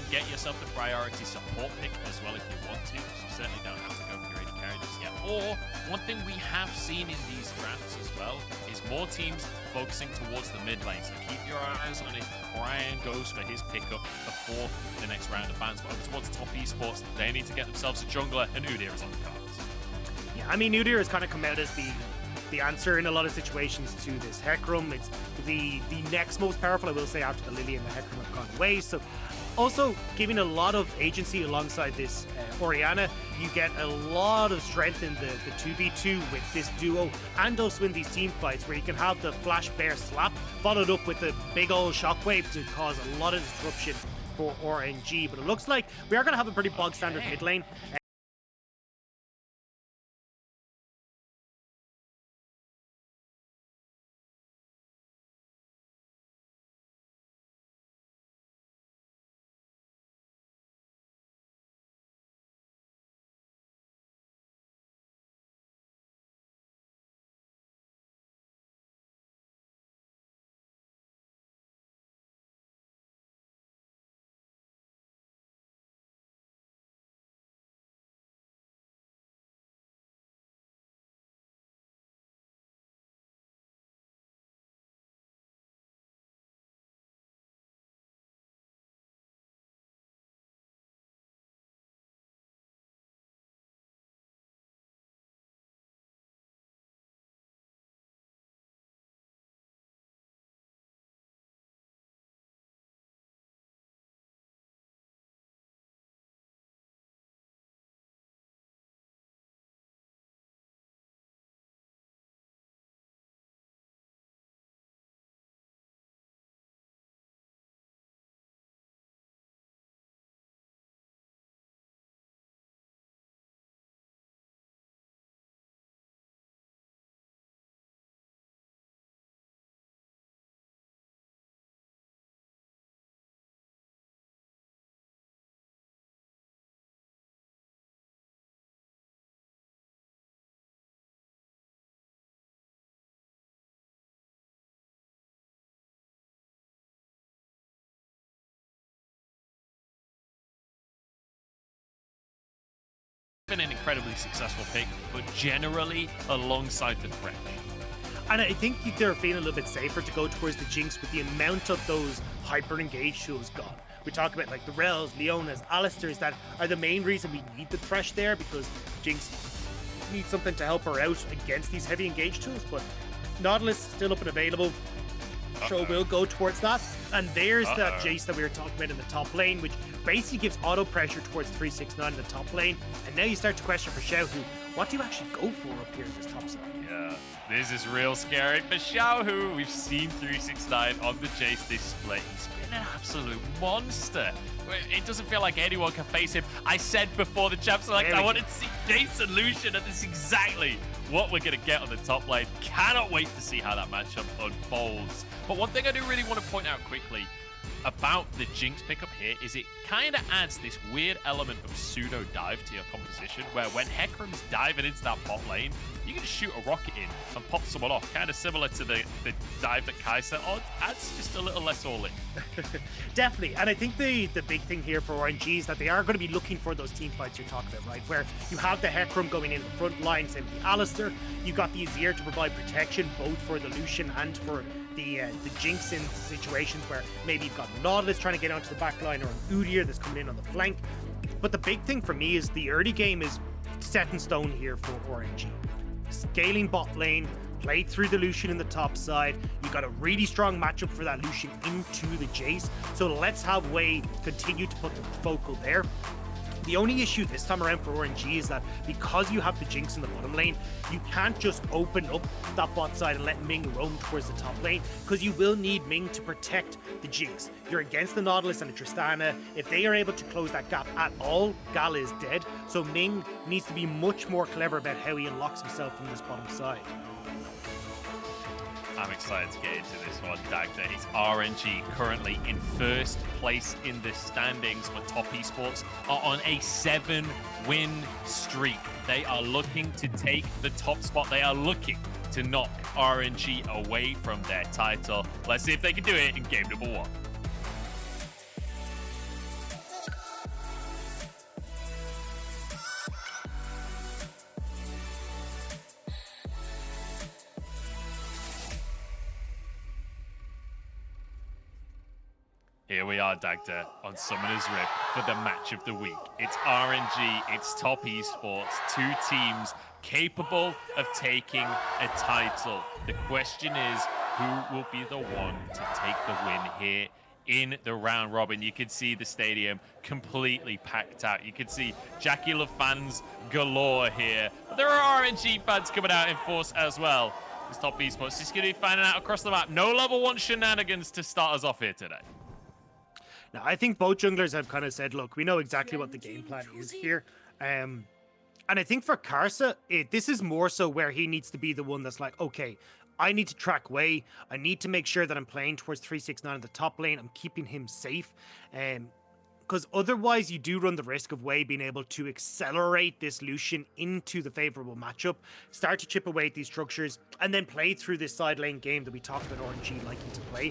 get yourself the priority support pick as well if you want to. So you certainly don't have to go for your AD carry just yet. Or one thing we have seen in these drafts as well is more teams focusing towards the mid lane. So keep your eyes on if Cryin goes for his pickup before the next round of bans. But over towards top esports, they need to get themselves a jungler, and Udyr is on the cards. Yeah, I mean, Udyr has kind of come out as the answer in a lot of situations to this Hecarim. It's the next most powerful, I will say, after the Lily and the Hecarim have gone away. So also giving a lot of agency alongside this Orianna. You get a lot of strength in the 2v2 with this duo, and also in these team fights where you can have the flash bear slap followed up with the big old shockwave to cause a lot of disruption for RNG. But it looks like we are going to have a pretty bog standard mid lane. Been an incredibly successful pick, but generally alongside the Thresh. And I think they're feeling a little bit safer to go towards the Jinx with the amount of those hyper-engaged tools gone. We talk about like the Rels, Leonas, Alistars that are the main reason we need the Thresh there, because Jinx needs something to help her out against these heavy engaged tools. But Nautilus still up and available. So we'll go towards that. And there's that Jayce that we were talking about in the top lane, which basically gives auto pressure towards 369 in the top lane. And now you start to question for Xiaohu, what do you actually go for up here in this top side? Yeah, this is real scary for Xiaohu. We've seen 369 on the Jayce display. He's been an absolute monster. It doesn't feel like anyone can face him. I said before the champ select, I wanted to see Jayce and Lucian, and this is exactly what we're going to get on the top lane. Cannot wait to see how that matchup unfolds. But one thing I do really want to point out quickly about the Jinx pickup here is it kind of adds this weird element of pseudo dive to your composition, where when Hecarim's diving into that bot lane, you can just shoot a rocket in and pop someone off, kind of similar to the dive that Karsa adds, just a little less all in. Definitely, and I think the big thing here for RNG is that they are going to be looking for those team fights you're talking about, right? Where you have the Hecarim going in the front line, same with the Alistar. You've got the Azir to provide protection, both for the Lucian and for the Jinx in situations where maybe you've got Nautilus trying to get onto the back line, or an Udyr that's coming in on the flank. But the big thing for me is the early game is set in stone here for RNG. Scaling bot lane, played through the Lucian in the top side. You got a really strong matchup for that Lucian into the Jayce. So let's have Wei continue to put the focal there. The only issue this time around for RNG is that because you have the Jinx in the bottom lane, you can't just open up that bot side and let Ming roam towards the top lane, because you will need Ming to protect the Jinx. You're against the Nautilus and the Tristana. If they are able to close that gap at all, Gala is dead. So Ming needs to be much more clever about how he unlocks himself from this bottom side. I'm excited to get into this one, Dagda. It's RNG currently in first place in the standings, but Top Esports are on a 7-win streak. They are looking to take the top spot. They are looking to knock RNG away from their title. Let's see if they can do it in game number 1. Here we are, Dagda, on Summoner's Rift for the match of the week. It's RNG, it's top esports, two teams capable of taking a title. The question is, who will be the one to take the win here in the round robin? You can see the stadium completely packed out. You can see JackeyLove fans galore here. But there are RNG fans coming out in force as well. This top esports just going to be finding out across the map. No level 1 shenanigans to start us off here today. Now, I think both junglers have kind of said, look, we know exactly what the game plan is here. And I think for Karsa, this is more so where he needs to be the one that's like, okay, I need to track Wei. I need to make sure that I'm playing towards 369 in the top lane. I'm keeping him safe. Because otherwise you do run the risk of Wei being able to accelerate this Lucian into the favorable matchup, start to chip away at these structures, and then play through this side lane game that we talked about RNG liking to play.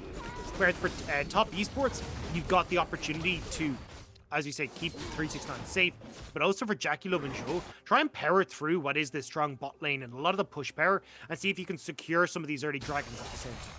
Whereas for top esports, you've got the opportunity to, as you say, keep 369 safe, but also for JackeyLove and Zhuo, try and power through what is this strong bot lane and a lot of the push power, and see if you can secure some of these early dragons at the same time.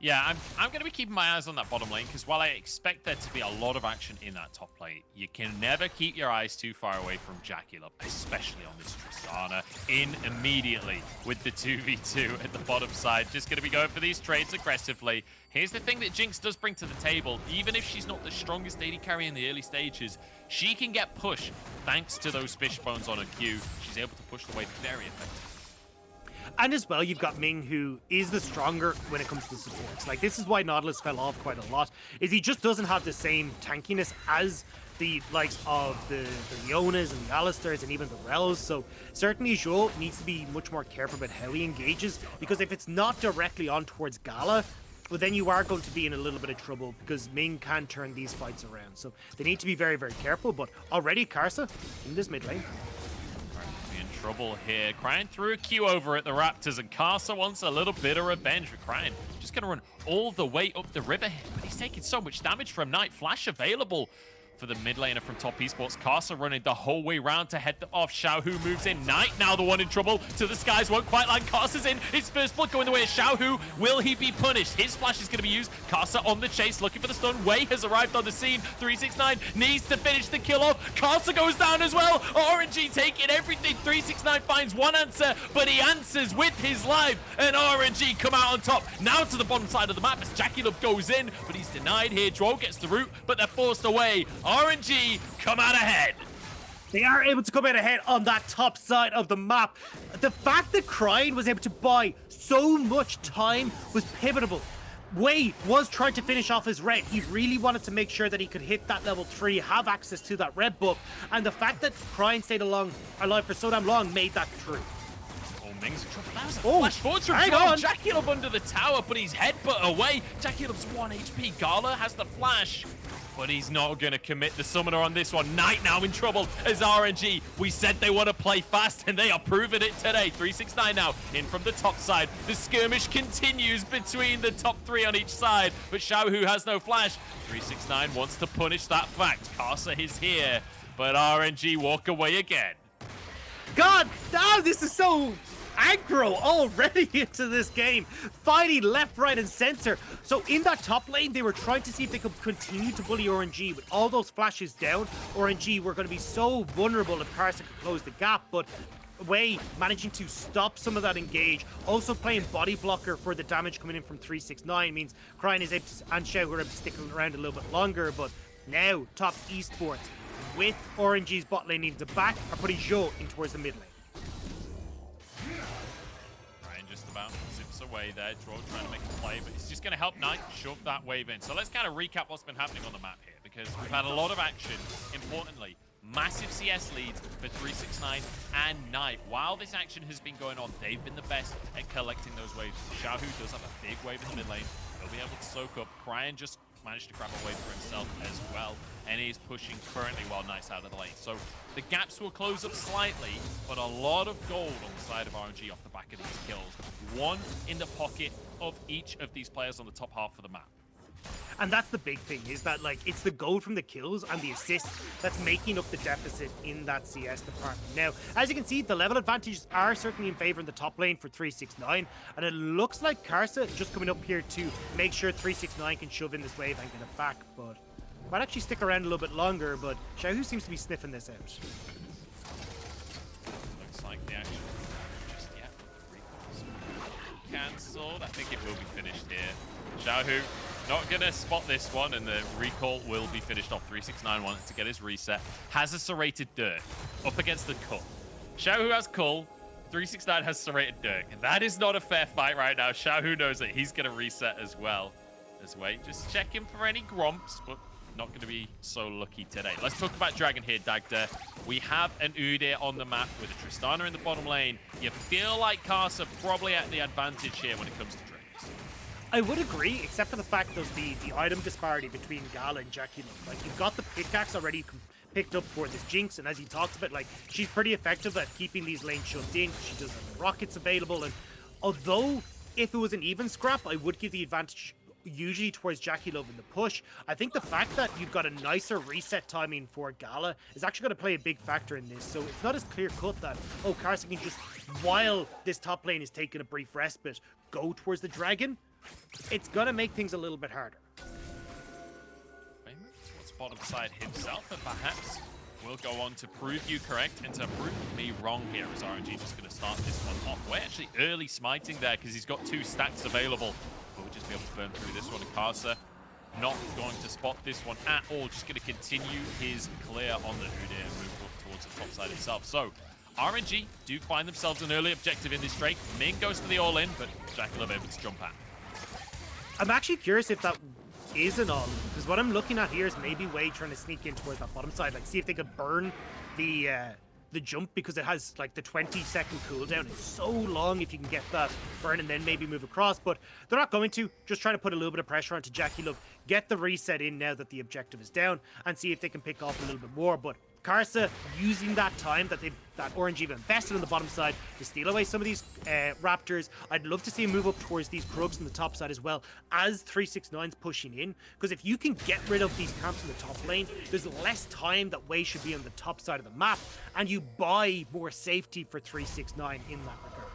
Yeah, I'm going to be keeping my eyes on that bottom lane, because while I expect there to be a lot of action in that top lane, you can never keep your eyes too far away from JackeyLove, especially on this Tristana. In immediately with the 2v2 at the bottom side. Just going to be going for these trades aggressively. Here's the thing that Jinx does bring to the table. Even if she's not the strongest AD carry in the early stages, she can get pushed thanks to those fish bones on her Q. She's able to push the wave very effectively. And as well, you've got Ming, who is the stronger when it comes to supports. Like, this is why Nautilus fell off quite a lot, is he just doesn't have the same tankiness as the likes of the Leonas and the Alistars and even the Rels. So certainly Zhuo needs to be much more careful about how he engages, because if it's not directly on towards Gala, well, then you are going to be in a little bit of trouble, because Ming can turn these fights around. So they need to be very, very careful. But already Karsa in this mid lane. Trouble here. Cryin threw a Q over at the Raptors, and Karsa wants a little bit of revenge with Cryin. Just going to run all the way up the river here, but he's taking so much damage from Night. Flash available for the mid laner from top esports. Karsa running the whole way round to head off. Xiaohu moves in. Knight now the one in trouble. To the skies, won't quite land. Karsa's in. His first blood going the way of Xiaohu. Will he be punished? His flash is going to be used. Karsa on the chase, looking for the stun. Wei has arrived on the scene. 369 needs to finish the kill off. Karsa goes down as well. RNG taking everything. 369 finds one answer, but he answers with his life, and RNG come out on top. Now to the bottom side of the map as JackeyLove goes in, but he's denied here. Zhuo gets the root, but they're forced away. RNG come out ahead. They are able to come out ahead on that top side of the map. The fact that Cryin was able to buy so much time was pivotal. Wei was trying to finish off his red. He really wanted to make sure that he could hit that level 3, have access to that red buff. And the fact that Cryin stayed alive for so damn long made that true. Ming's in trouble. That was a flash forward from Zhuo. JackeyLove under the tower, but he's headbutt away. JackeyLove's 1 HP. Gala has the flash, but he's not going to commit the summoner on this one. Knight now in trouble as RNG. We said they want to play fast, and they are proving it today. 369 now in from the top side. The skirmish continues between the top 3 on each side, but Xiaohu has no flash. 369 wants to punish that fact. Karsa is here, but RNG walk away again. God, this is so aggro already into this game, fighting left, right, and center. So in that top lane, they were trying to see if they could continue to bully RNG with all those flashes down. RNG were going to be so vulnerable if Karsa could close the gap, but Wei managing to stop some of that engage. Also playing body blocker for the damage coming in from 369 means Cryin is able to, and Xiaohu are able to stick around a little bit longer. But now top esports with RNG's bot lane needing to back are putting Zhuo in towards the mid lane. About zips away there. Zhuo trying to make a play, but it's just going to help Knight shove that wave in. So let's kind of recap what's been happening on the map here, because we've had a lot of action. Importantly, massive CS leads for 369 and Knight. While this action has been going on, they've been the best at collecting those waves. Xiaohu does have a big wave in the mid lane. He'll be able to soak up. Cryin just managed to grab a wave for himself as well, and he's pushing currently while Knight's out of the lane. So the gaps will close up slightly, but a lot of gold on the side of RNG off the back of these kills. One in the pocket of each of these players on the top half of the map. And that's the big thing, is that like it's the gold from the kills and the assists that's making up the deficit in that CS department. Now, as you can see, the level advantages are certainly in favor in the top lane for 369, and it looks like Karsa just coming up here to make sure 369 can shove in this wave and get it back, but might actually stick around a little bit longer, but Xiaohu seems to be sniffing this out. Looks like the action just yet. Cancelled. I think it will be finished here. Xiaohu not gonna spot this one, and the recall will be finished off. 369 wanted to get his reset. Has a serrated Dirk up against the Cull. Xiaohu has Cull. 369 has serrated Dirk. And that is not a fair fight right now. Xiaohu knows that he's gonna reset as well. This way, just checking for any grumps, but not going to be so lucky today. Let's talk about Dragon here, Dagda. We have an Udyr on the map with a Tristana in the bottom lane. You feel like karsa probably at the advantage here when it comes to trades. I would agree, except for the fact of the item disparity between Gala and JackeyLove. Like, you've got the pickaxe already picked up for this Jinx, and as he talks about, like, she's pretty effective at keeping these lanes shoved in. She does have the rockets available, and although if it was an even scrap, I would give the advantage usually towards JackeyLove in the push. I think the fact that you've got a nicer reset timing for Gala is actually going to play a big factor in this. So it's not as clear cut that, oh, karsa can just, while this top lane is taking a brief respite, go towards the dragon. It's going to make things a little bit harder. Towards bottom side himself, and perhaps will go on to prove you correct and to prove me wrong here, as RNG just going to start this one off. We're actually early smiting there because he's got 2 stacks available. But we'll just be able to burn through this one. And karsa not going to spot this one at all. Just going to continue his clear on the Udyr and move up towards the top side himself. So RNG do find themselves an early objective in this trade. Ming goes for the all-in, but JackeyLove able to jump out. I'm actually curious if that is an all-in, because what I'm looking at here is maybe Wei trying to sneak in towards that bottom side, like see if they could burn the jump, because it has like the 20-second cooldown. It's so long if you can get that burn and then maybe move across, but they're not going to. Just trying to put a little bit of pressure onto JackeyLove, get the reset in now that the objective is down, and see if they can pick off a little bit more. But karsa using that time that RNG have invested on the bottom side to steal away some of these Raptors. I'd love to see him move up towards these Krugs on the top side as well as 369's pushing in, because if you can get rid of these camps in the top lane, there's less time that Wei should be on the top side of the map, and you buy more safety for 369 in that regard.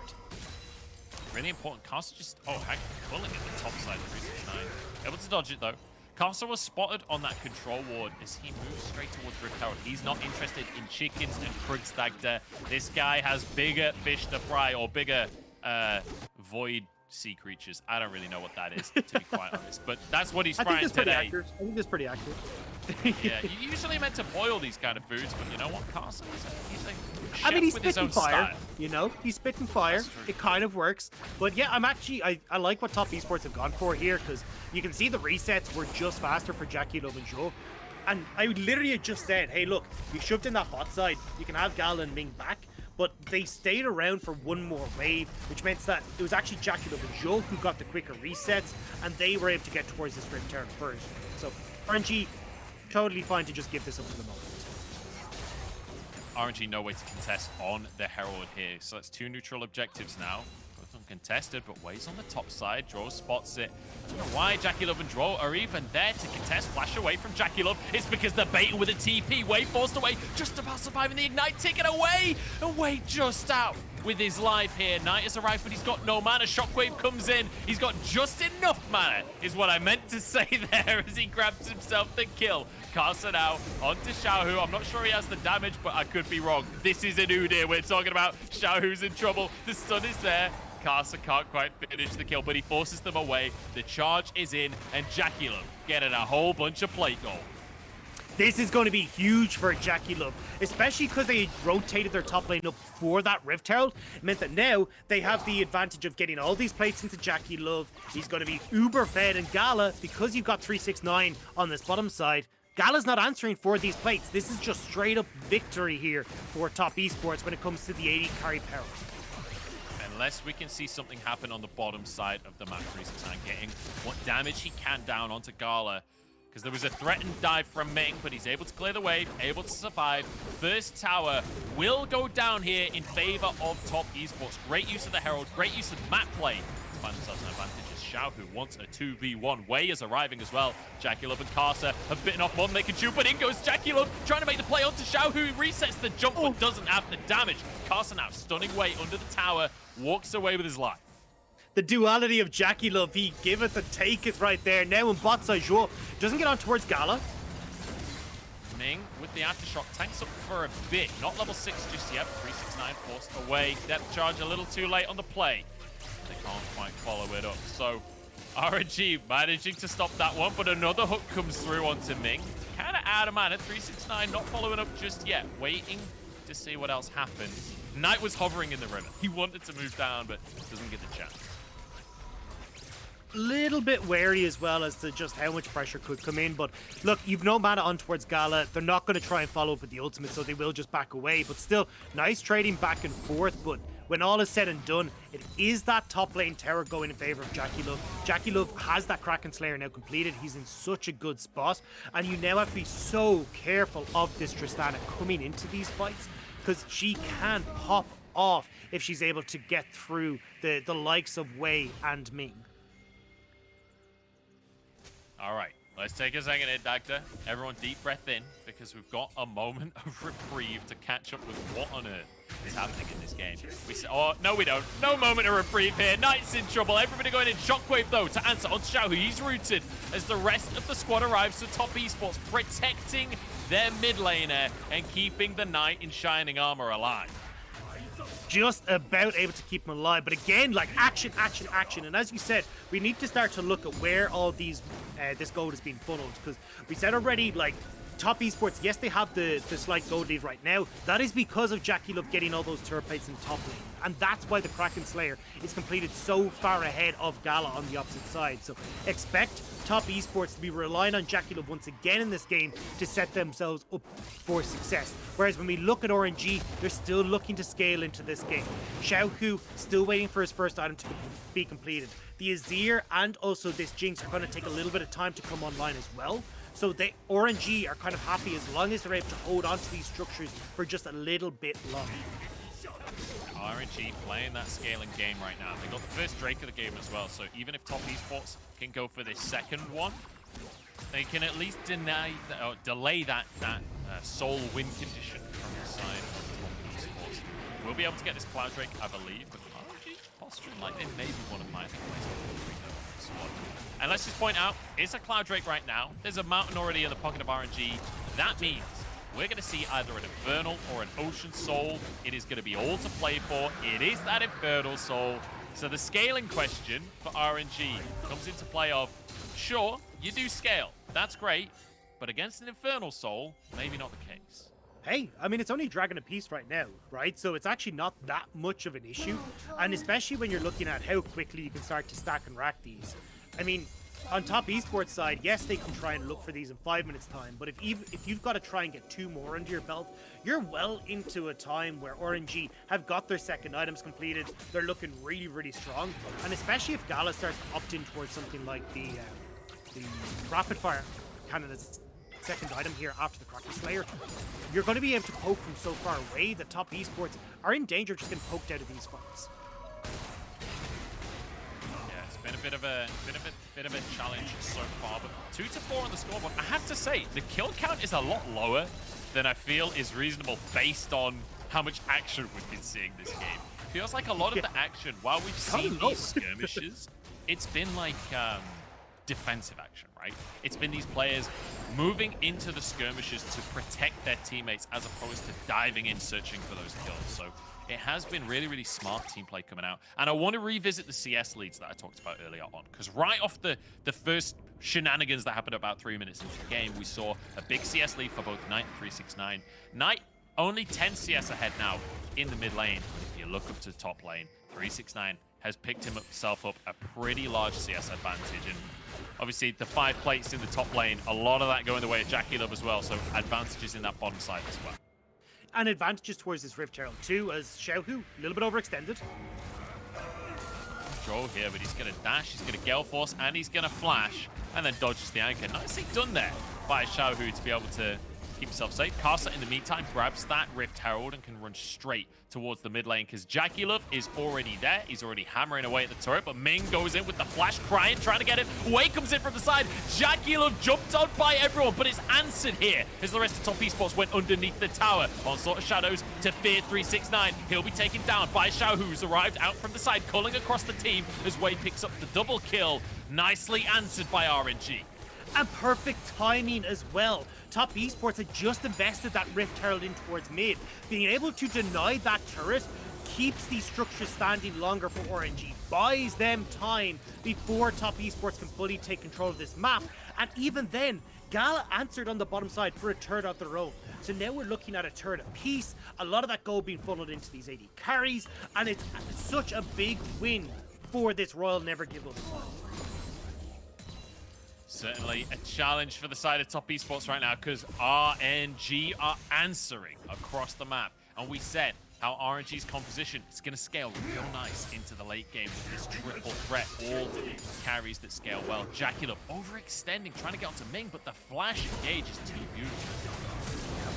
Really important. karsa just, heck, pulling at the top side of 369. Able to dodge it though. karsa was spotted on that control ward as he moves straight towards Rift Herald. He's not interested in chickens and Krugs Dagda. This guy has bigger fish to fry, or bigger void sea creatures. I don't really know what that is, to be quite honest. But that's what he's frying today. I think that's pretty accurate. Yeah, you usually meant to boil these kind of foods, but you know what? karsa, he's a chef. I mean, he's with his spitting own fire, style. you know? He's spitting fire. It kind of works. But yeah, I like what top esports have gone for here, because you can see the resets were just faster for JackeyLove and Zhuo. And I literally had just said, hey, look, you shoved in that bot side, you can have Gala and Ming back. But they stayed around for one more wave, which meant that it was actually JackeyLove and Zhuo who got the quicker resets, and they were able to get towards this Rift turn first. So RNG, totally fine to just give this up for the moment. RNG no way to contest on the Herald here. So that's 2 neutral objectives now. Both uncontested, but Wei's on the top side. Zhuo spots it. I don't know why JackeyLove and Zhuo are even there to contest. Flash away from JackeyLove. It's because they're baiting with a TP. Wei forced away, just about surviving the Ignite. Take it away! And Wei just out with his life here. Knight has arrived, but he's got no mana. Shockwave comes in. He's got just enough mana, is what I meant to say there as he grabs himself the kill. karsa now onto Xiaohu. I'm not sure he has the damage, but I could be wrong. This is an Udyr we're talking about. Xiaohu's in trouble. The stun is there. karsa can't quite finish the kill, but he forces them away. The charge is in, and JackeyLove getting a whole bunch of plate gold. This is going to be huge for JackeyLove, especially because they rotated their top lane up for that Rift Herald. It meant that now they have the advantage of getting all these plates into JackeyLove. He's going to be uber fed, and Gala, because you've got 369 on this bottom side, Gala's not answering for these plates. This is just straight up victory here for top esports when it comes to the AD carry power. Unless we can see something happen on the bottom side of the map, 369 getting what damage he can down onto Gala. Because there was a threatened dive from Ming, but he's able to clear the wave, able to survive. First tower will go down here in favor of top esports. Great use of the Herald, great use of map play find themselves an advantage as Xiaohu wants a 2v1. Wei is arriving as well. JackeyLove and Karsa have bitten off more than they can chew, but in goes JackeyLove trying to make the play onto Xiaohu. Resets the jump but doesn't have the damage. Karsa now stunning Wei under the tower, walks away with his life. The duality of JackeyLove, he giveth and taketh right there. Now in bot side, Zhuo doesn't get on towards Gala. Ming with the aftershock tanks up for a bit. Not level 6 just yet. 369 forced away. Depth charge a little too late on the play. They can't quite follow it up. So RNG managing to stop that one, but another hook comes through onto Ming. Kind of out of mana. 369 not following up just yet. Waiting to see what else happens. Knight was hovering in the river. He wanted to move down, but doesn't get the chance. Little bit wary as well as to just how much pressure could come in, but look, you've no mana on towards Gala. They're not going to try and follow up with the ultimate, so they will just back away, but still nice trading back and forth. But when all is said and done, it is that top lane tower going in favor of JackeyLove. JackeyLove has that Kraken Slayer now completed. He's in such a good spot, and you now have to be so careful of this Tristana coming into these fights, because she can pop off if she's able to get through the likes of Wei and Ming. All right, let's take a second here, Dagda. Everyone deep breath in, because we've got a moment of reprieve to catch up with what on earth is happening in this game. We say, oh, no we don't. No moment of reprieve here. Knight's in trouble. Everybody going in shockwave, though, to answer on Xiaohu. He's rooted as the rest of the squad arrives to top esports, protecting their mid laner and keeping the Knight in shining armor alive. Just about able to keep him alive, but again, like action, action, action. And as you said, we need to start to look at where all these this gold is being funneled, because we said already, like top esports, yes, they have the slight gold lead right now. That is because of JackeyLove getting all those turret plates in top lane, and that's why the Kraken Slayer is completed so far ahead of Gala on the opposite side. So expect top esports to be relying on JackeyLove once again in this game to set themselves up for success. Whereas when we look at RNG, they're still looking to scale into this game. Xiaohu still waiting for his first item to be completed. The Azir and also this Jinx are going to take a little bit of time to come online as well. So the RNG are kind of happy as long as they're able to hold on to these structures for just a little bit longer. RNG playing that scaling game right now. They got the first Drake of the game as well, so even if top esports can go for this second one, they can at least delay that soul win condition from the side of top esports. We'll be able to get this Cloud Drake, I believe, but RNG posturing like they may be one of my squad. And let's just point out, it's a Cloud Drake right now. There's a mountain already in the pocket of RNG. That means we're going to see either an Infernal or an Ocean Soul. It is going to be all to play for. It is that Infernal Soul. So the scaling question for RNG comes into play of, sure, you do scale. That's great. But against an Infernal Soul, maybe not the case. Hey, I mean, it's only Dragon apiece right now, right? So it's actually not that much of an issue. And especially when you're looking at how quickly you can start to stack and rack these. I mean, on top esports side, yes, they can try and look for these in 5 minutes time, but if you've got to try and get 2 more under your belt, you're well into a time where RNG have got their second items completed. They're looking really, really strong, and especially if Gala starts to opt in towards something like the rapid fire candidate's second item here after the Kraken Slayer, you're going to be able to poke from so far away that top esports are in danger of just getting poked out of these fights. Been a bit of a challenge so far, but 2 to 4 on the scoreboard. I have to say, the kill count is a lot lower than I feel is reasonable based on how much action we've been seeing this game. Feels like a lot of the action, while we've seen these skirmishes, it's been like defensive action, right? It's been these players moving into the skirmishes to protect their teammates as opposed to diving in searching for those kills. So it has been really, really smart team play coming out. And I want to revisit the CS leads that I talked about earlier on, because right off the first shenanigans that happened about 3 minutes into the game, we saw a big CS lead for both Knight and 369. Knight only 10 CS ahead now in the mid lane. If you look up to the top lane, 369 has picked himself up a pretty large CS advantage. And obviously the 5 plates in the top lane, a lot of that going the way of JackeyLove as well, so advantages in that bottom side as well. And advantages towards this Rift Herald too, as Xiaohu, a little bit overextended. Zhuo here, but he's going to dash, he's going to Gale Force, and he's going to flash, and then dodges the anchor. Nicely done there by Xiaohu to be able to keep himself safe. Karsa, in the meantime, grabs that Rift Herald and can run straight towards the mid lane because JackeyLove is already there. He's already hammering away at the turret, but Ming goes in with the flash. Cryin trying to get it. Wei comes in from the side. JackeyLove jumped on by everyone, but it's answered here as the rest of Top Esports went underneath the tower. Onslaught of Shadows to Fear 369. He'll be taken down by Xiaohu, who's arrived out from the side, culling across the team as Wei picks up the double kill. Nicely answered by RNG. And perfect timing as well. Top Esports had just invested that Rift Herald in towards mid. Being able to deny that turret keeps these structures standing longer for RNG, buys them time before Top Esports can fully take control of this map. And even then, Gala answered on the bottom side for a turret of their own. So now we're looking at a turret apiece, a lot of that gold being funneled into these AD carries, and it's such a big win for this Royal Never Give Up squad. Certainly a challenge for the side of Top Esports right now because RNG are answering across the map. And we said how RNG's composition is going to scale real nice into the late game with this triple threat, all the carries that scale well. JackeyLove overextending, trying to get onto Ming, but the flash engage is too beautiful.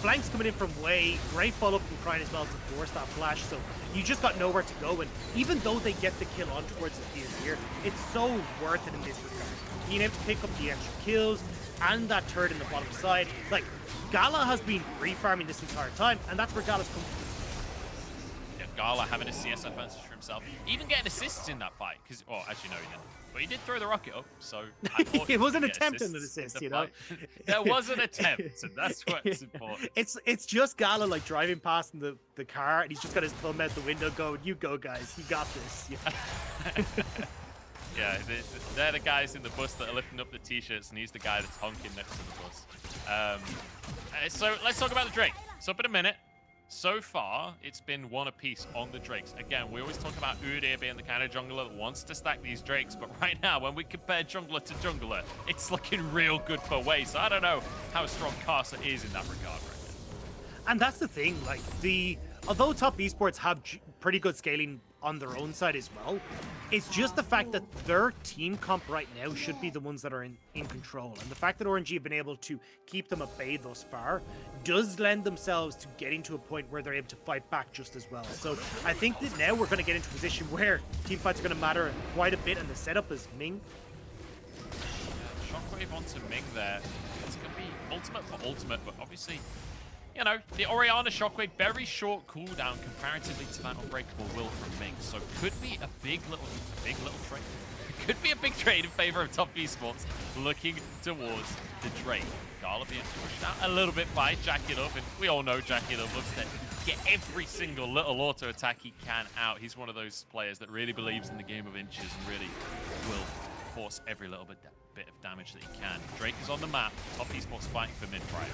Flanks coming in from Wei, great follow-up from Cryin as well to force that flash, so you just got nowhere to go, and even though they get the kill on towards the Azir, it's so worth it in this regard. Being able to pick up the extra kills and that turret in the bottom side, like, Gala has been free-farming this entire time, and that's where Gala's come from. Yeah, Gala having a CS advantage for himself, even getting assists in that fight, because, well, actually no, he didn't. But he did throw the rocket up, so I thought it was an attempt at an assist, you know? There was an attempt, and that's what's important. It's just Gala, like, driving past in the car, and he's just got his thumb out the window going, you go, guys, you got this. Yeah, yeah, they're the guys in the bus that are lifting up the t-shirts, and he's the guy that's honking next to the bus. So let's talk about the Drake. So up in a minute. So far, it's been one apiece on the Drakes. Again, we always talk about Udyr being the kind of jungler that wants to stack these Drakes, but right now, when we compare jungler to jungler, it's looking real good for Wei. So I don't know how strong Karsa is in that regard right now. And that's the thing, like, although Top Esports have pretty good scaling on their own side as well, it's just the fact that their team comp right now should be the ones that are in control. And the fact that RNG have been able to keep them at bay thus far does lend themselves to getting to a point where they're able to fight back just as well. So I think that now we're going to get into a position where team fights are going to matter quite a bit, and the setup is Ming. Yeah, shockwave onto Ming there. It's going to be ultimate for ultimate, but obviously, you know, the Orianna shockwave, very short cooldown comparatively to that unbreakable will from Ming. So could be a big little trade. Could be a big trade in favor of Top Esports, looking towards the Drake. Gala being pushed out a little bit by JackeyLove, and we all know JackeyLove loves to get every single little auto attack he can out. He's one of those players that really believes in the game of inches and really will force every little bit of damage that he can. Drake is on the map. Top Esports fighting for mid prior.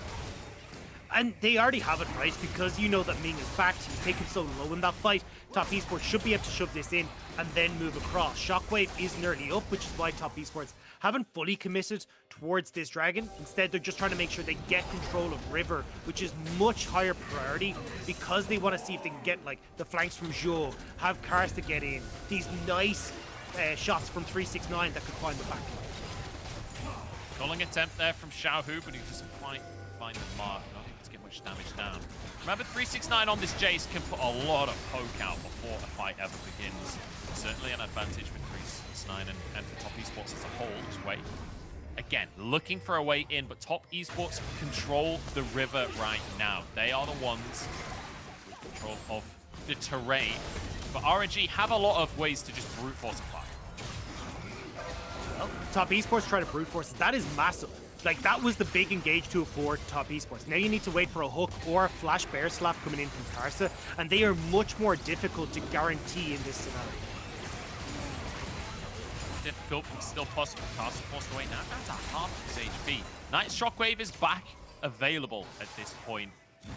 And they already have it right, because you know that Ming is backed. He's taken so low in that fight. Top Esports should be able to shove this in and then move across. Shockwave is nearly up, which is why Top Esports haven't fully committed towards this dragon. Instead, they're just trying to make sure they get control of River, which is much higher priority, because they want to see if they can get, like, the flanks from Zhuo, have karsa get in, these nice shots from 369 that could find the back line. Calling attempt there from Xiaohu, but he doesn't quite find the mark. To get much damage down. Remember, 369 on this Jayce can put a lot of poke out before a fight ever begins. Certainly an advantage for 369 and for Top Esports as a whole. Just wait. Again, looking for a way in, but Top Esports control the river right now. They are the ones with control of the terrain. But RNG have a lot of ways to just brute force a fight. Well, Top Esports try to brute force. That is massive. Like, that was the big engage to afford Top Esports. Now you need to wait for a hook or a flash bear slap coming in from Karsa, and they are much more difficult to guarantee in this scenario. Difficult, but still possible. Karsa forced away now down to half his HP. Nice Shockwave is back available at this point.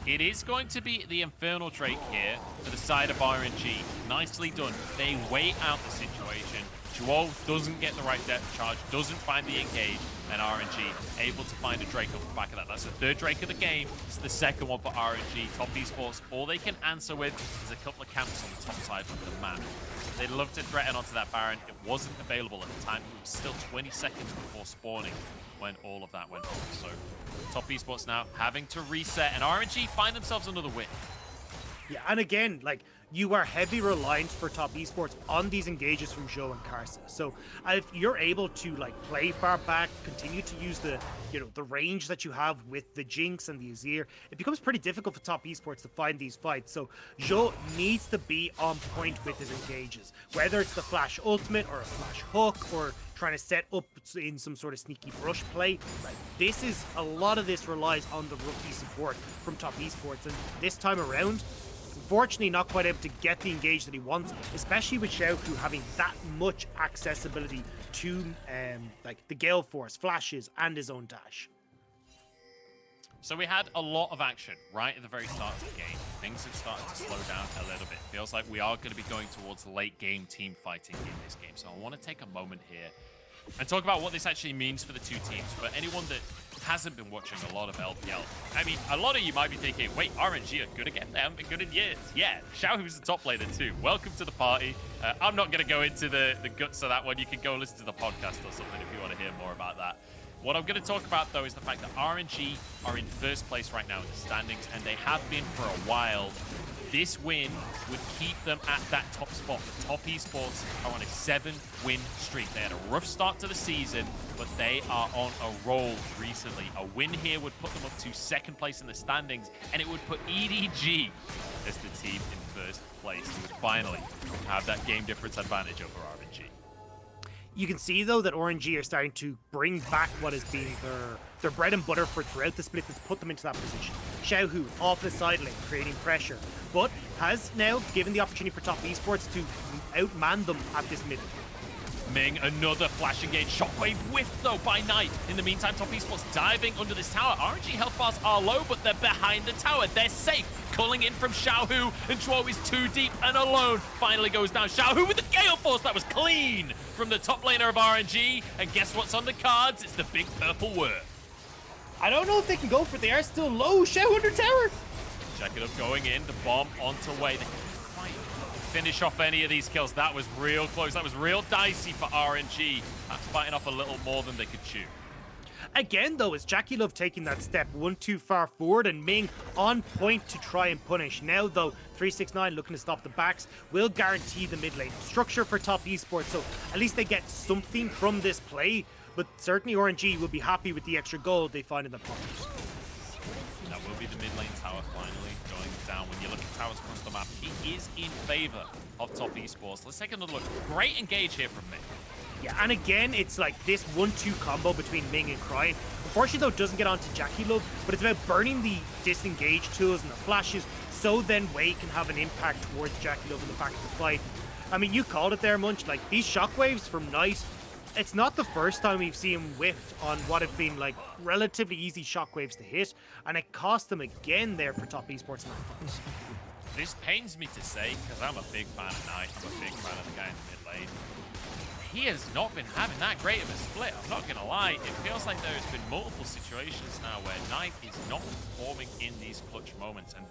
It is going to be the Infernal Drake here for the side of RNG. Nicely done. They wait out the situation. Zhuo doesn't get the right depth charge, doesn't find the engage. and RNG able to find a Drake off the back of that. That's the third Drake of the game. It's the second one for RNG. Top Esports, all they can answer with is a couple of camps on the top side of the map. They'd love to threaten onto that Baron. It wasn't available at the time. It was still 20 seconds before spawning when all of that went on. So Top Esports now having to reset, and RNG find themselves another win. Yeah, and again, like, you are heavy reliant for Top Esports on these engages from Zhuo and Karsa. So if you're able to like play far back, continue to use the, you know, the range that you have with the Jinx and the Azir, it becomes pretty difficult for Top Esports to find these fights. So Zhuo needs to be on point with his engages, whether it's the flash ultimate or a flash hook or trying to set up in some sort of sneaky brush play. Like, this is, a lot of this relies on the rookie support from Top Esports, and this time around, unfortunately not quite able to get the engage that he wants, especially with Xiaohu having that much accessibility to like the Gale Force, flashes, and his own dash. So we had a lot of action right at the very start of the game. Things have started to slow down a little bit. Feels like we are going to be going towards late game team fighting in this game. So I want to take a moment here and talk about what this actually means for the two teams. For anyone that hasn't been watching a lot of LPL, I mean, a lot of you might be thinking, wait, RNG are good again? They haven't been good in years. Yeah, Xiaohu's the top laner too. Welcome to the party. I'm not going to go into the guts of that one. You can go listen to the podcast or something if you want to hear more about that. What I'm going to talk about, though, is the fact that RNG are in first place right now in the standings, and they have been for a while. This win would keep them at that top spot. The Top Esports are on a 7-win streak. They had a rough start to the season, but they are on a roll recently. A win here would put them up to second place in the standings, and it would put EDG as the team in first place. Who would finally have that game difference advantage over RNG. You can see, though, that RNG are starting to bring back what has been their bread and butter for throughout the split that's put them into that position. Xiaohu off the side lane, creating pressure, but has now given the opportunity for Top Esports to outman them at this mid. Ming, another flash engage. Shockwave whiffed, though, by Knight. In the meantime, Top Esports diving under this tower. RNG health bars are low, but they're behind the tower. They're safe. Culling in from Xiaohu, and Zhuo is too deep and alone. Finally goes down. Xiaohu with the Gale Force. That was clean from the top laner of RNG. And guess what's on the cards? It's the big purple word. I don't know if they can go for it. They are still low. Xiaohu under tower. JackeyLove going in. The bomb onto way. They can't quite finish off any of these kills. That was real close. That was real dicey for RNG. That's biting off a little more than they could chew. Again, though, is JackeyLove taking that step one too far forward, and Ming on point to try and punish. Now, though, 369 looking to stop the backs will guarantee the mid lane structure for Top Esports, so at least they get something from this play, but certainly RNG will be happy with the extra gold they find in the pockets. That will be the mid lane tower finally going down. When you look at towers across the map, it is in favor of Top Esports. Let's take another look. Great engage here from Ming. Yeah, and again, it's like this 1-2 combo between Ming and Cryin. Unfortunately, though, it doesn't get onto JackeyLove, but it's about burning the disengage tools and the flashes, so then Wei can have an impact towards JackeyLove in the back of the fight. I mean, you called it there, Munch. Like, these shockwaves from Knight, it's not the first time we've seen him whiffed on what have been, like, relatively easy shockwaves to hit, and it cost them again there for Top Esports in that fight. This pains me to say, because I'm a big fan of Knight. I'm a big fan of the guy in the mid lane. He has not been having that great of a split. I'm not going to lie. It feels like there's been multiple situations now where Knight is not performing in these clutch moments. And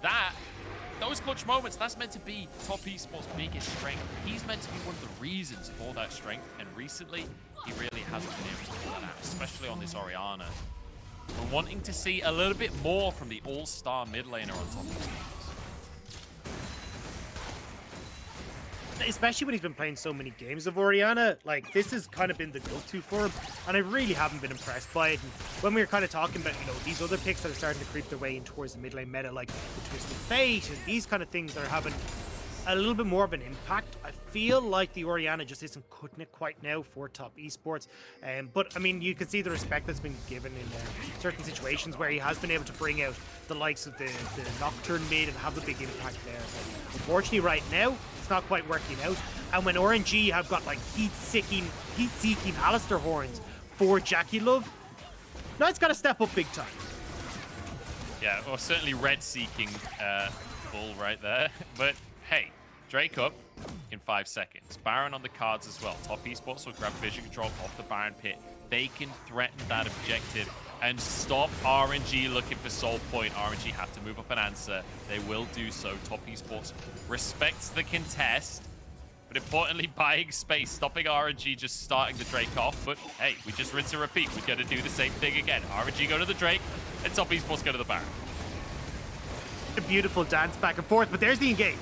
those clutch moments, that's meant to be Top Esports' biggest strength. He's meant to be one of the reasons for that strength. And recently, he really hasn't been able to pull that out, especially on this Orianna. We're wanting to see a little bit more from the all-star mid laner on Top Esports. Especially when he's been playing so many games of Orianna, like, this has kind of been the go-to for him, and I really haven't been impressed by it. And when we were kind of talking about, you know, these other picks that are starting to creep their way in towards the mid lane meta, like the Twisted Fate and these kind of things that are having a little bit more of an impact, I feel like the Orianna just isn't cutting it quite now for Top Esports. But I mean, you can see the respect that's been given in certain situations where he has been able to bring out the likes of the Nocturne mid and have a big impact there. But unfortunately, right now, it's not quite working out. And when RNG have got like heat-seeking Alistar horns for JackeyLove, Knight's got to step up big time. Yeah, or certainly red-seeking bull right there. But hey, Drake up in 5 seconds. Baron on the cards as well. Top Esports will grab vision control off the Baron pit. they can threaten that objective and stop RNG looking for soul point. RNG have to move up and answer. They will do so. Top Esports respects the contest, but importantly, buying space, stopping RNG just starting the Drake off. But hey, we just rinse and repeat. We're going to do the same thing again. RNG go to the Drake, and Top Esports go to the Baron. A beautiful dance back and forth, but there's the engage.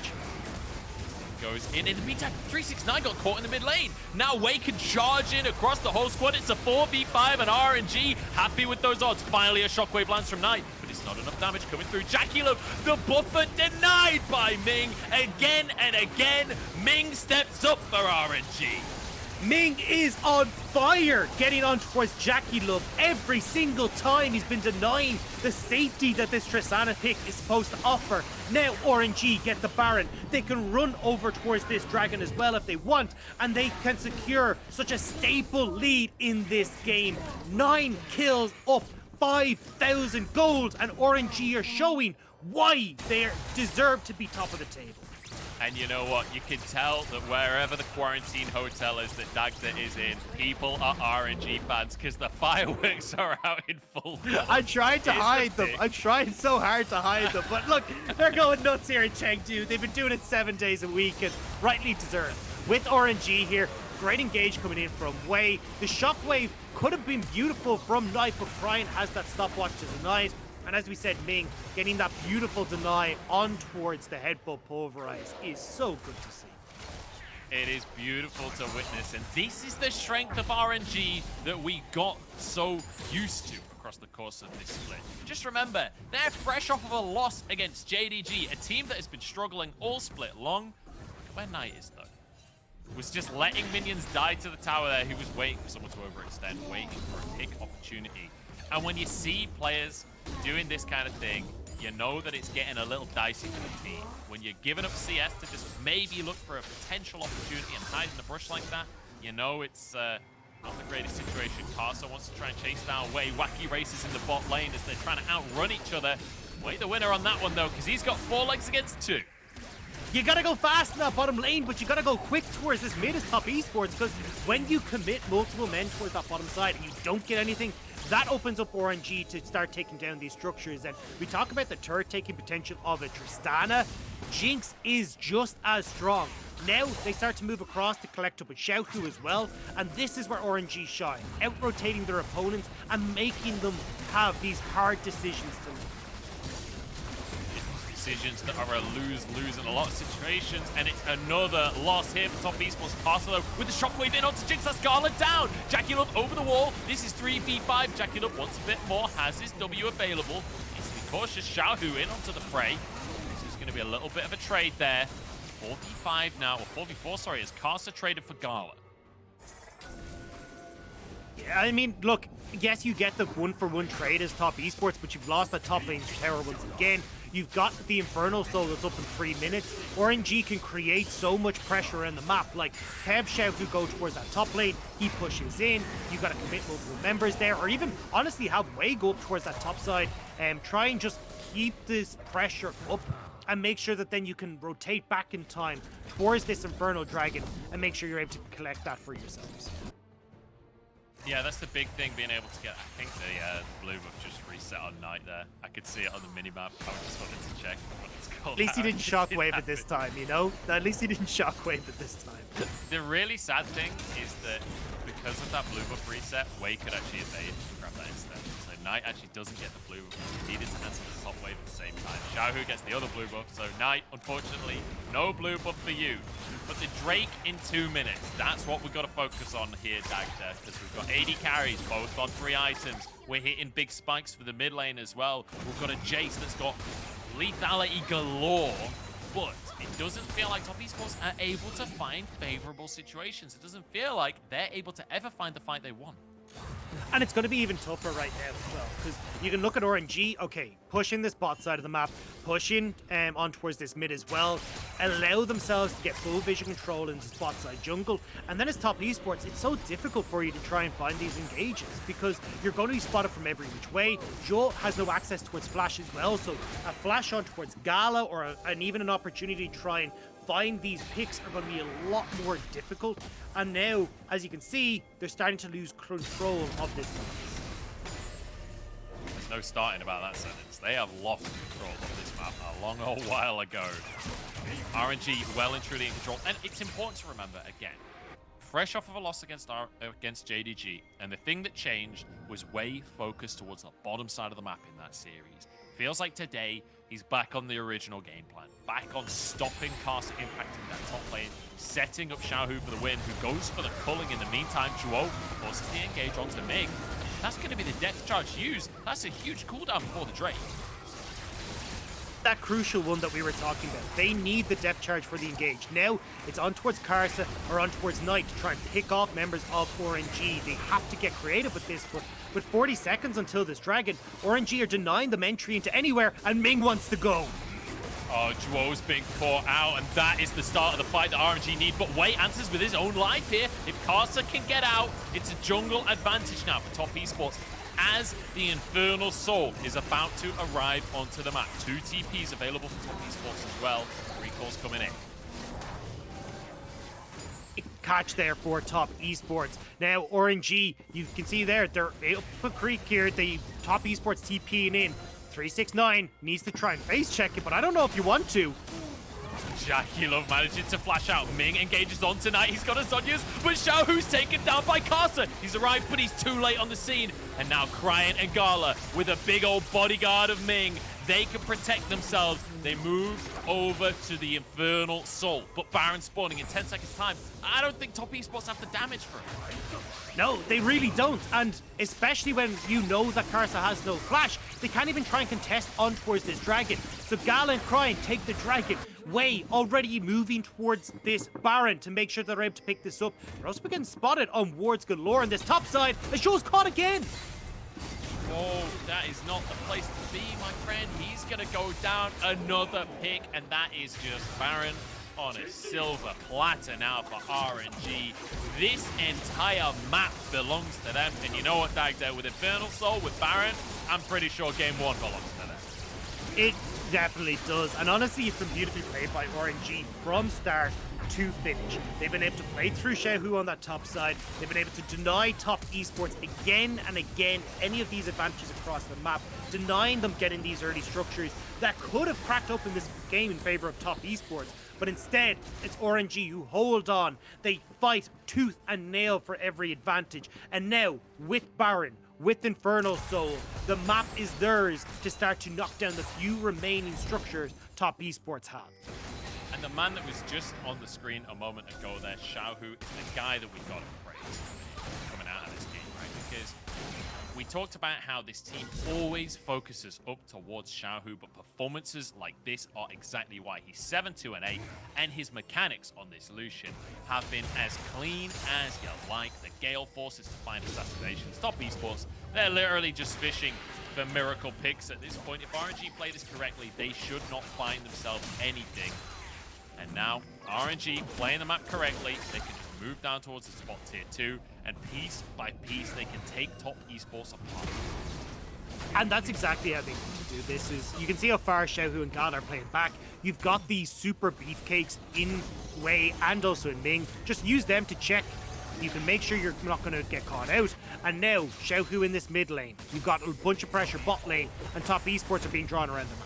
Goes in. In the meantime, 369 got caught in the mid lane. Now Wei can charge in across the whole squad. It's a 4v5 and RNG happy with those odds. Finally a shockwave lands from Knight, but it's not enough damage coming through. JackeyLove, the buffer denied by Ming. Again and again, Ming steps up for RNG. Ming is on fire, getting on towards JackeyLove every single time. He's been denying the safety that this Tristana pick is supposed to offer. Now RNG get the Baron. They can run over towards this dragon as well if they want, and they can secure such a staple lead in this game. 9 kills up, 5,000 gold, and RNG are showing why they deserve to be top of the table. And you know what? You can tell that wherever the quarantine hotel is that Dagda is in, people are RNG fans because the fireworks are out in full. I'm trying to hide them. I'm trying so hard to hide them. But look, they're going nuts here in Chengdu. They've been doing it 7 days a week and rightly deserved. With RNG here, great engage coming in from Wei. The shockwave could have been beautiful from Knight, but Cryin has that stopwatch to deny it. And as we said, Ming getting that beautiful deny on towards the headbutt pulverize is so good to see. It is beautiful to witness, and this is the strength of RNG that we got so used to across the course of this split. Just remember, they're fresh off of a loss against JDG, a team that has been struggling all split long. Where Knight is, though, was just letting minions die to the tower there. He was waiting for someone to overextend, waiting for a pick opportunity. And when you see players doing this kind of thing, you know that it's getting a little dicey for the team. When you're giving up CS to just maybe look for a potential opportunity and hide in the brush like that, you know it's not the greatest situation. Karsa wants to try and chase down Wei. Wacky races in the bot lane as they're trying to outrun each other. Wei the winner on that one, though, because he's got 4 legs against 2. You gotta go fast in that bottom lane, but you gotta go quick towards this mid as Top Esports, because when you commit multiple men towards that bottom side and you don't get anything, that opens up RNG to start taking down these structures. And we talk about the turret taking potential of a Tristana. Jinx is just as strong. Now they start to move across to collect up with Xiaohu as well, and this is where RNG shine, out-rotating their opponents and making them have these hard decisions to make. Decisions that are a lose-lose in a lot of situations, and it's another loss here for Top Esports. Karsa, though, with the shockwave in onto Jinx, that's Gala down. JackeyLove over the wall. This is 3v5. JackeyLove wants a bit more, has his W available. Needs to be cautious. Xiaohu in onto the fray. This is going to be a little bit of a trade there. 4v5 now, or 4v4, sorry, as Karsa traded for Gala. Yeah, I mean, look, yes, you get the one-for-one trade as Top Esports, but you've lost that top lane tower once again. You've got the Infernal Soul that's up in 3 minutes. RNG can create so much pressure in the map. Like, have Xiaohu go towards that top lane, he pushes in, you've got to commit multiple members there, or even, honestly, have Wei go up towards that top side and try and just keep this pressure up and make sure that then you can rotate back in time towards this Infernal Dragon and make sure you're able to collect that for yourselves. Yeah, that's the big thing, being able to get, I think the blue buff just reset on Knight there. I could see it on the minimap. I just wanted to check what it's called. At least he didn't shockwave it this time, you know? At least he didn't shockwave it this time. The really sad thing is that because of that blue buff reset, Wei could actually evade and grab that instead. So Knight actually doesn't get the blue buff. He needed to answer the top wave at the same time. Xiaohu gets the other blue buff, so Knight, unfortunately, no blue buff for you. But the Drake in 2 minutes, that's what we've got to focus on here, Dagda, because we've got AD carries, both on 3 items. We're hitting big spikes for the mid lane as well. We've got a Jayce that's got lethality galore, but it doesn't feel like Top Esports are able to find favorable situations. It doesn't feel like they're able to ever find the fight they want. And it's going to be even tougher right now as well, because you can look at RNG, okay, pushing this bot side of the map, pushing on towards this mid as well, allow themselves to get full vision control into this bot side jungle, and then as Top Esports, it's so difficult for you to try and find these engages, because you're going to be spotted from every which way. Zhuo has no access towards flash as well, so a flash on towards Gala, or even an opportunity to try and find these picks are going to be a lot more difficult. And now, as you can see, they're starting to lose control of this map. There's no starting about that sentence. They have lost control of this map a long old while ago. RNG well and truly in control. And it's important to remember, again, fresh off of a loss against JDG, and the thing that changed was way focused towards the bottom side of the map in that series. Feels like today, he's back on the original game plan, back on stopping karsa impacting that top lane, setting up Xiaohu for the win, who goes for the culling in the meantime. Zhuo forces the engage onto Ming. That's going to be the depth charge used. That's a huge cooldown before the Drake. That crucial one that we were talking about. They need the depth charge for the engage. Now it's on towards Karsa or on towards Knight to try and pick off members of RNG. They have to get creative with this, but with 40 seconds until this dragon, RNG are denying them entry into anywhere, and Ming wants to go. Oh, Zhuo's being caught out, and that is the start of the fight that RNG need. But Wei answers with his own life here. If Karsa can get out, it's a jungle advantage now for top esports, as the Infernal Soul is about to arrive onto the map. 2 TPs available for top esports as well. Recalls coming in. Catch there for top esports. Now RNG, you can see there, they're up a creek here. The top esports TPing in. 369 needs to try and face check it, but I don't know if you want to. JackeyLove managing to flash out. Ming engages on tonight. He's got a Zhonya's, but Xiaohu's taken down by Karsa. He's arrived, but he's too late on the scene. And now Cryin and Gala with a big old bodyguard of Ming. They can protect themselves. They move over to the Infernal Soul. But Baron spawning in 10 seconds time. I don't think top esports have the damage for it. No, they really don't. And especially when you know that Karsa has no flash, they can't even try and contest on towards this dragon. So Gala and Cryin take the dragon. Wei already moving towards this Baron to make sure they're able to pick this up. They're also getting spotted on wards galore on this top side. The show's caught again. Oh, that is not the place to be, my friend. He's going to go down another pick, and that is just Baron on a silver platter now for RNG. This entire map belongs to them. And you know what, Dagda, with Infernal Soul, with Baron, I'm pretty sure game 1 belongs to them. It definitely does. And honestly, it's been beautifully played by RNG from start to finish. They've been able to play through Xiaohu on that top side. They've been able to deny top esports again and again any of these advantages across the map, denying them getting these early structures that could have cracked open this game in favor of top esports. But instead, it's RNG who hold on. They fight tooth and nail for every advantage. And now, with Baron, with Infernal Soul, the map is theirs to start to knock down the few remaining structures top esports have. And the man that was just on the screen a moment ago there, Xiaohu, is the guy that we got to praise coming out of this game, right? Because we talked about how this team always focuses up towards Xiaohu, but performances like this are exactly why. He's 7-2-8, and his mechanics on this Lucian have been as clean as you like. The Gale forces to find assassinations. Top esports, they're literally just fishing for miracle picks at this point. If RNG play this correctly, they should not find themselves anything. And now, RNG playing the map correctly, they can just move down towards the spot tier 2, and piece by piece, they can take top esports apart. And that's exactly how they need to do this. Is you can see how far Xiaohu and Gala are playing back. You've got these super beefcakes in Wei and also in Ming. Just use them to check. You can make sure you're not going to get caught out. And now, Xiaohu in this mid lane. You've got a bunch of pressure bot lane, and top esports are being drawn around the map.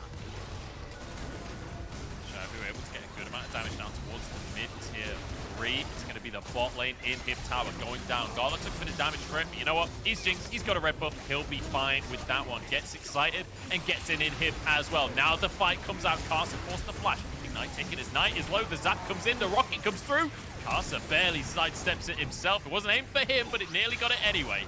Damage down towards the mid-tier 3. It's going to be the bot lane in Hip Tower going down. Gala took a bit of damage for it, but you know what? He's Jinx. He's got a red buff. He'll be fine with that one. Gets excited and gets in Hip as well. Now the fight comes out. Karsa forced the flash. Ignite taking his Knight is low. The zap comes in. The rocket comes through. Karsa barely sidesteps it himself. It wasn't aimed for him, but it nearly got it anyway.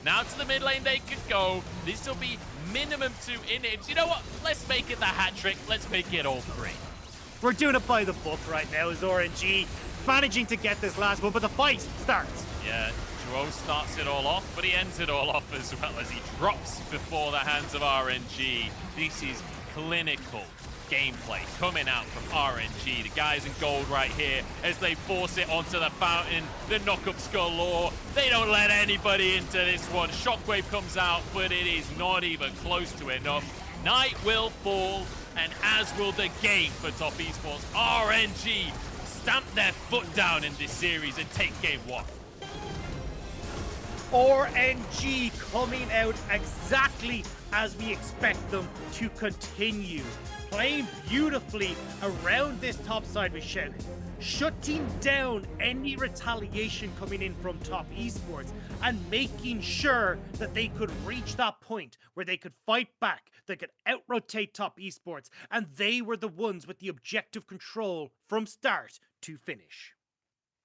Now to the mid lane they could go. This will be minimum 2 inhibs. You know what? Let's make it the hat trick. Let's make it all 3. We're doing it by the book right now as RNG managing to get this last one, but the fight starts. Yeah, Zhuo starts it all off, but he ends it all off as well as he drops before the hands of RNG. This is clinical gameplay coming out from RNG. The guys in gold right here as they force it onto the fountain. The knockups galore. They don't let anybody into this one. Shockwave comes out, but it is not even close to enough. Night will fall. and as will the game for Top Esports. RNG stamp their foot down in this series and take game 1. RNG coming out exactly as we expect them to continue. Playing beautifully around this top side with Xiaohu, shutting down any retaliation coming in from Top Esports and making sure that they could reach that point where they could fight back, they could out-rotate Top Esports, and they were the ones with the objective control from start to finish.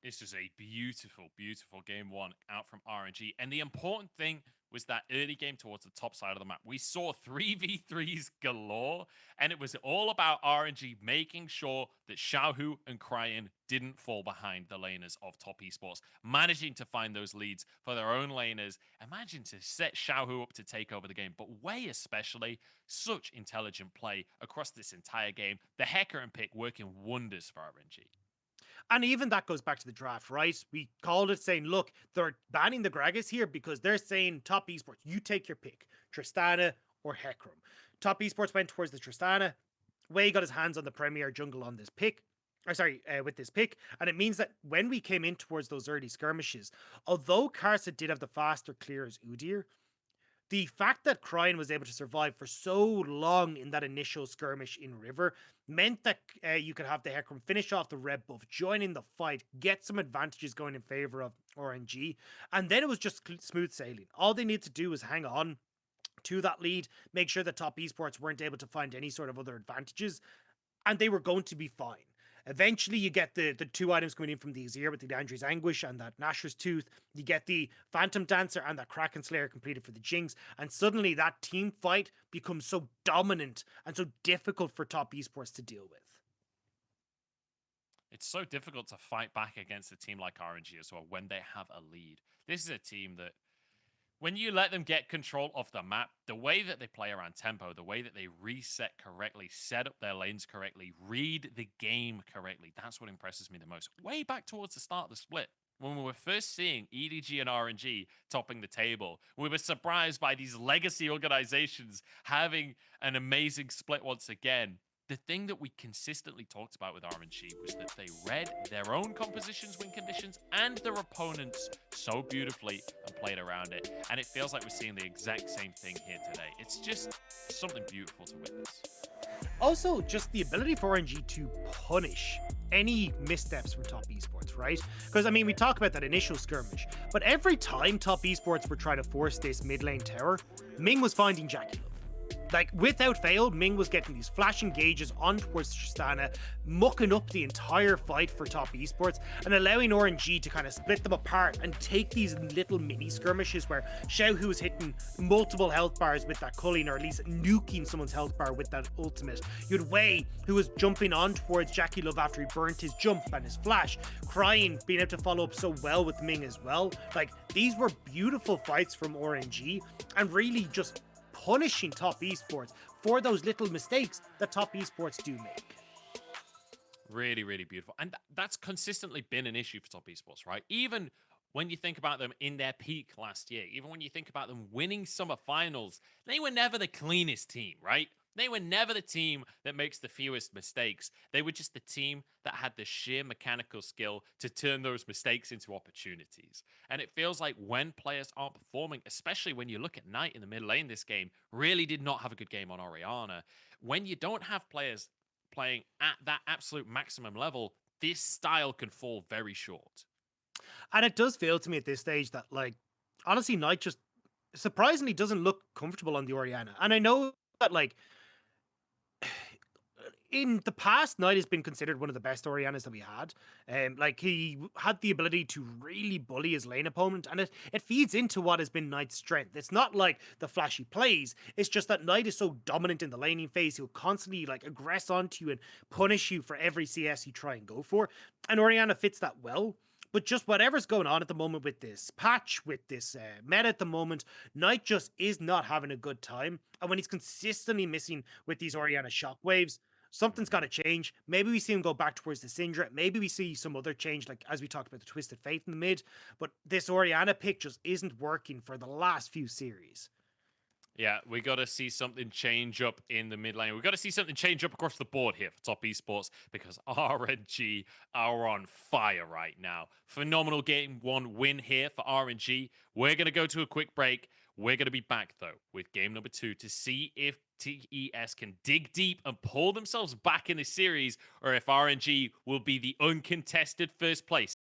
This was a beautiful, beautiful game 1 out from RNG. And the important thing was that early game towards the top side of the map. We saw 3v3s galore, and it was all about RNG making sure that Xiaohu and Cryin didn't fall behind the laners of Top Esports, managing to find those leads for their own laners. Imagine to set Xiaohu up to take over the game, but Wei especially, such intelligent play across this entire game. The Hecarim pick working wonders for RNG. And even that goes back to the draft, right? We called it saying, look, they're banning the Gragas here because they're saying, Top Esports, you take your pick, Tristana or Hecarim. Top Esports went towards the Tristana. Wei got his hands on the Premier Jungle on this pick. With this pick. And it means that when we came in towards those early skirmishes, although Karsa did have the faster clear as Udyr, the fact that Cryin was able to survive for so long in that initial skirmish in River meant that you could have the Hecarim finish off the red buff, join in the fight, get some advantages going in favor of RNG, and then it was just smooth sailing. All they needed to do was hang on to that lead, make sure that Top Esports weren't able to find any sort of other advantages, and they were going to be fine. Eventually, you get the 2 items coming in from the Azir with the Andrew's Anguish and that Nashor's Tooth. You get the Phantom Dancer and that Kraken Slayer completed for the Jinx. And suddenly that team fight becomes so dominant and so difficult for Top Esports to deal with. It's so difficult to fight back against a team like RNG as well when they have a lead. This is a team that, when you let them get control of the map, the way that they play around tempo, the way that they reset correctly, set up their lanes correctly, read the game correctly, that's what impresses me the most. Way back towards the start of the split, when we were first seeing EDG and RNG topping the table, we were surprised by these legacy organizations having an amazing split once again. The thing that we consistently talked about with RNG was that they read their own compositions, win conditions, and their opponents so beautifully and played around it. And it feels like we're seeing the exact same thing here today. It's just something beautiful to witness. Also, just the ability for RNG to punish any missteps from Top Esports, right? Because, I mean, we talk about that initial skirmish, but every time Top Esports were trying to force this mid lane tower, Ming was finding JackeyLove. Like, without fail, Ming was getting these flash engages on towards Tristana, mucking up the entire fight for Top Esports, and allowing RNG to kind of split them apart and take these little mini skirmishes where Xiaohu was hitting multiple health bars with that culling, or at least nuking someone's health bar with that ultimate. You had Wei, who was jumping on towards JackeyLove after he burnt his jump and his flash. Cryin being able to follow up so well with Ming as well. Like, these were beautiful fights from RNG, and really just punishing Top Esports for those little mistakes that Top Esports do make. Really, really beautiful. And that's consistently been an issue for Top Esports, right? Even when you think about them in their peak last year, even when you think about them winning summer finals, they were never the cleanest team, right? They were never the team that makes the fewest mistakes. They were just the team that had the sheer mechanical skill to turn those mistakes into opportunities. And it feels like when players aren't performing, especially when you look at Knight in the mid lane this game, really did not have a good game on Orianna. When you don't have players playing at that absolute maximum level, this style can fall very short. And it does feel to me at this stage that, like, honestly, Knight just surprisingly doesn't look comfortable on the Orianna. And I know that, like, in the past, Knight has been considered one of the best Oriannas that we had. Like, he had the ability to really bully his lane opponent, and it feeds into what has been Knight's strength. It's not like the flashy plays, it's just that Knight is so dominant in the laning phase, he'll constantly, like, aggress onto you and punish you for every CS you try and go for. And Orianna fits that well. But just whatever's going on at the moment with this patch, with this meta at the moment, Knight just is not having a good time. And when he's consistently missing with these Orianna shockwaves, something's got to change. Maybe we see him go back towards the Syndra. Maybe we see some other change, like as we talked about the Twisted Faith in the mid. But this Orianna pick just isn't working for the last few series. Yeah, we got to see something change up in the mid lane. We got to see something change up across the board here for top esports because RNG are on fire right now. Phenomenal game one win here for RNG. We're going to go to a quick break. We're going to be back, though, with game number 2 to see if TES can dig deep and pull themselves back in the series or if RNG will be the uncontested first place.